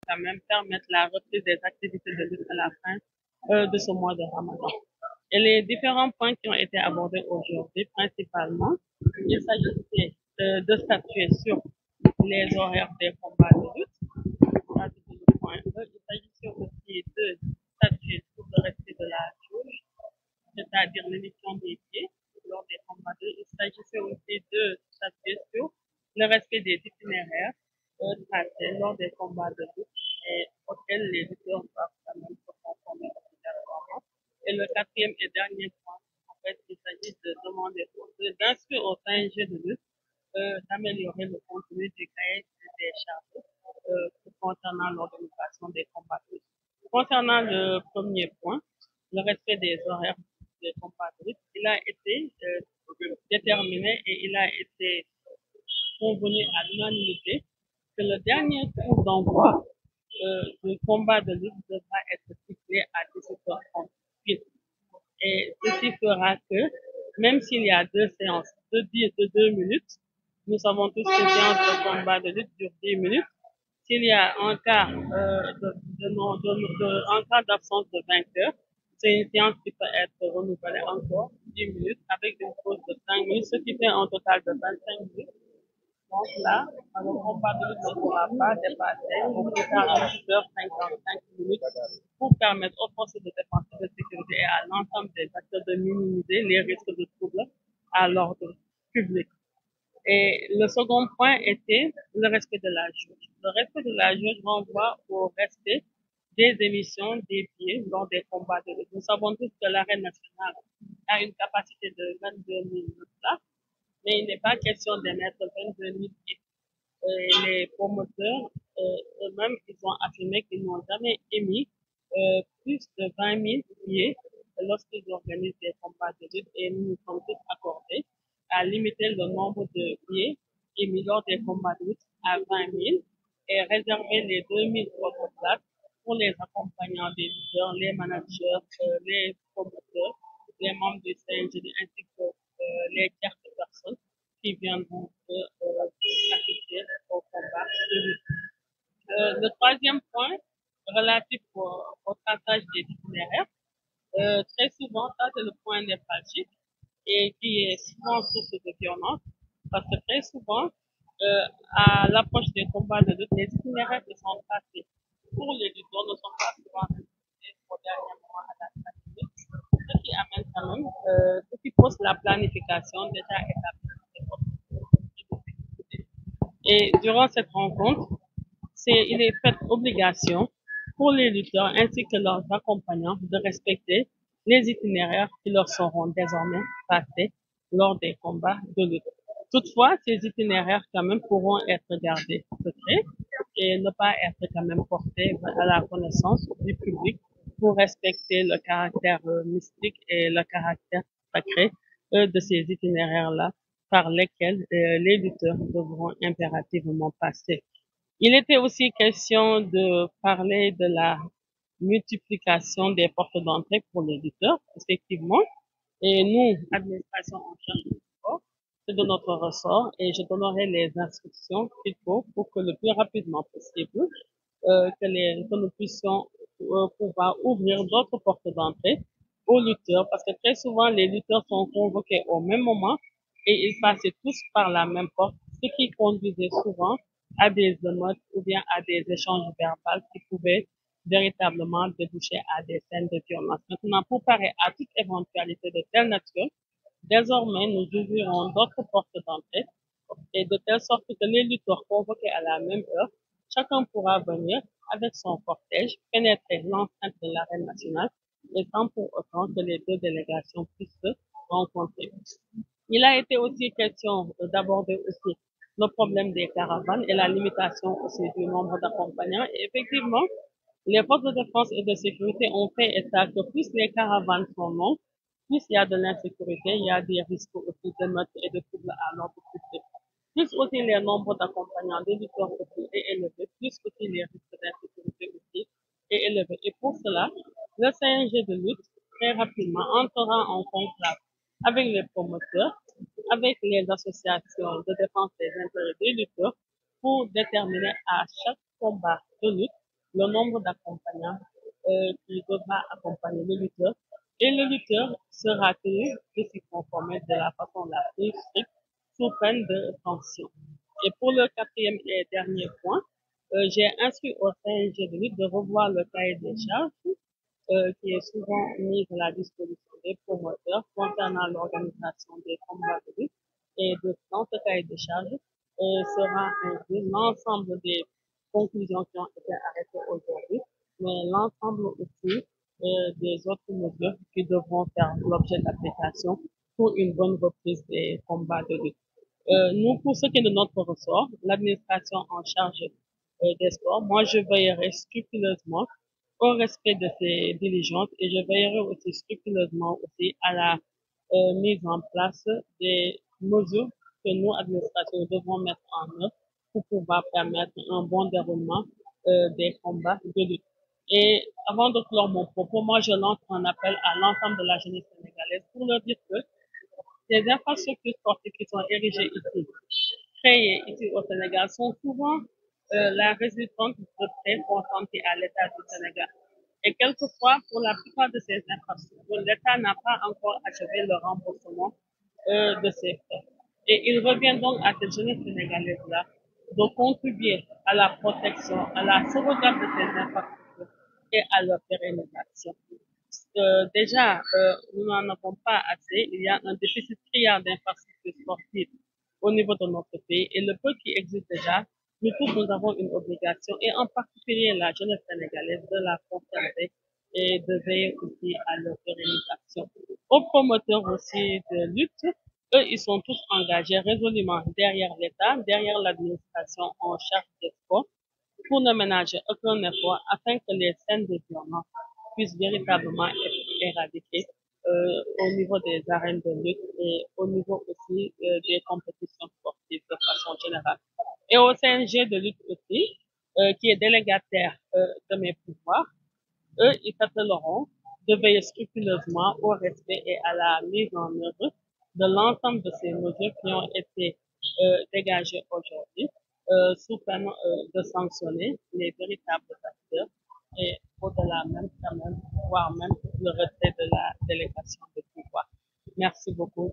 quand même permettre la reprise des activités de lutte à la fin de ce mois de Ramadan. Et les différents points qui ont été abordés aujourd'hui, principalement, il s'agissait de statuer sur les horaires des combats de lutte. Ça, c'était le point 1. Il s'agissait aussi de statuer sur le respect de la jauge, c'est-à-dire l'émission des pieds lors des combats de lutte. Il s'agissait aussi de statuer sur le respect des itinéraires tracés lors des combats de lutte et auxquels les lutteurs doivent quand même se conformer obligatoirement. Et le quatrième et dernier point, en fait, il s'agit de demander d'inscrire au CNG de lutte d'améliorer le contenu du cahier des charges concernant l'organisation des combats de lutte. Concernant le premier point, le respect des horaires des combats de lutte, il a été déterminé et il a été convenu à l'unanimité que le dernier tour d'envoi du combat de lutte devra être fixé à 17h30. Et ceci fera que, même s'il y a deux séances de 2 minutes, nous savons tous que les séances de combat de lutte durent 10 minutes. S'il y a un cas un cas d'absence de vainqueur, c'est une séance qui peut être renouvelée encore 10 minutes avec une pause de 5 minutes, ce qui fait un total de 25 minutes. Donc là, le combat de lutte ne pourra pas dépasser au plus tard 8h55 minutes pour permettre aux forces de défense et de sécurité et à l'ensemble des acteurs de minimiser les risques de troubles à l'ordre public. Et le second point était le respect de la jauge. Le respect de la jauge renvoie au respect des émissions des billets lors des combats de lutte. Nous savons tous que l'arène nationale a une capacité de 22 000 places, mais il n'est pas question de mettre 22 000 billets. Les promoteurs eux-mêmes, ils ont affirmé qu'ils n'ont jamais émis plus de 20 000 billets lorsqu'ils organisent des combats de lutte et nous nous sommes tous accordés à limiter le nombre de billets émis lors des combats de lutte à 20 000 et réserver les 2 000 autres places pour les accompagnants des lutteurs, les managers, les promoteurs, les membres du CNG ainsi que les tierces personnes qui viendront assister au combat de lutte. Le troisième point, relatif au traçage des itinéraires, très souvent, ça c'est le point névralgique et qui est souvent source de violence, parce que très souvent, à l'approche des combats de lutte, les itinéraires qui sont tracés pour les lutteurs ne sont pas souvent respectés au dernier moment à la stratégie, ce qui amène quand même, ce qui pose la planification déjà établie. Et durant cette rencontre, il est fait obligation pour les lutteurs ainsi que leurs accompagnants de respecter les itinéraires qui leur seront désormais passés lors des combats de lutte. Toutefois, ces itinéraires quand même pourront être gardés secrets et ne pas être quand même portés à la connaissance du public pour respecter le caractère mystique et le caractère sacré de ces itinéraires-là par lesquels les lutteurs devront impérativement passer. Il était aussi question de parler de la multiplication des portes d'entrée pour les lutteurs, effectivement. Et nous, administration en charge du sport, c'est de notre ressort et je donnerai les instructions qu'il faut pour que le plus rapidement possible, que nous puissions pouvoir ouvrir d'autres portes d'entrée aux lutteurs parce que très souvent les lutteurs sont convoqués au même moment et ils passaient tous par la même porte, ce qui conduisait souvent à des émeutes ou bien à des échanges verbaux qui pouvaient véritablement déboucher à des scènes de violence. Maintenant, pour parer à toute éventualité de telle nature, désormais, nous ouvrirons d'autres portes d'entrée et de telle sorte que les lutteurs convoqués à la même heure, chacun pourra venir avec son cortège pénétrer l'enceinte de l'arène nationale et sans pour autant que les deux délégations puissent se rencontrer. Il a été aussi question d'aborder aussi le problème des caravanes et la limitation aussi du nombre d'accompagnants. Et effectivement, les forces de défense et de sécurité ont fait état que plus les caravanes sont longues, plus il y a de l'insécurité, il y a des risques aussi de meurtre et de troubles à l'ordre public. Plus aussi les nombres d'accompagnants des lutteurs aussi est élevé, plus aussi les risques d'insécurité aussi est élevé. Et pour cela, le CNG de lutte très rapidement entrera en conclave avec les promoteurs, avec les associations de défense des intérêts des lutteurs pour déterminer à chaque combat de lutte le nombre d'accompagnants qui devra accompagner le lutteur et le lutteur sera tenu de s'y conformer de la façon la plus stricte sous peine de sanction. Et pour le quatrième et dernier point, j'ai instruit au CNG de lutte de revoir le cahier des charges qui est souvent mis à la disposition des promoteurs concernant l'organisation des combats de lutte et dans ce cahier de charges sera inclus l'ensemble des conclusions qui ont été arrêtées aujourd'hui, mais l'ensemble aussi des autres mesures qui devront faire l'objet d'application pour une bonne reprise des combats de lutte. Nous, pour ce qui est de notre ressort, l'administration en charge des sports, moi, je veillerai scrupuleusement au respect de ces diligences et je veillerai aussi scrupuleusement aussi à la mise en place des mesures que nous, administration, devons mettre en œuvre pour pouvoir permettre un bon déroulement des combats de lutte. Et avant de clore mon propos, moi, je lance un appel à l'ensemble de la jeunesse sénégalaise pour leur dire que les infrastructures sportives qui sont érigées ici, créées ici au Sénégal, sont souvent la résultante de prêts consentis à l'État du Sénégal. Et quelquefois, pour la plupart de ces infrastructures, l'État n'a pas encore achevé le remboursement de ces frais. Et il revient donc à cette jeunesse sénégalaise-là de contribuer à la protection, à la sauvegarde de ces infrastructures et à leur pérennisation. Déjà, nous n'en avons pas assez. Il y a un déficit criard d'infrastructures sportives au niveau de notre pays et le peu qui existe déjà, nous tous, nous avons une obligation et en particulier la jeunesse sénégalaise de la conserver et de veiller aussi à leur pérennisation. Aux promoteurs aussi de lutte, eux, ils sont tous engagés résolument derrière l'État, derrière l'administration en charge des sports pour ne ménager aucun effort afin que les scènes de violence puissent véritablement être éradiquées au niveau des arènes de lutte et au niveau aussi des compétitions sportives de façon générale. Et au CNG de lutte aussi, qui est délégataire de mes pouvoirs, eux, ils s'attelleront de veiller scrupuleusement au respect et à la mise en œuvre de l'ensemble de ces mesures qui ont été dégagées aujourd'hui, sous peine de sanctionner les véritables acteurs et au-delà même, quand même, voire même le retrait de la délégation de pouvoir. Merci beaucoup.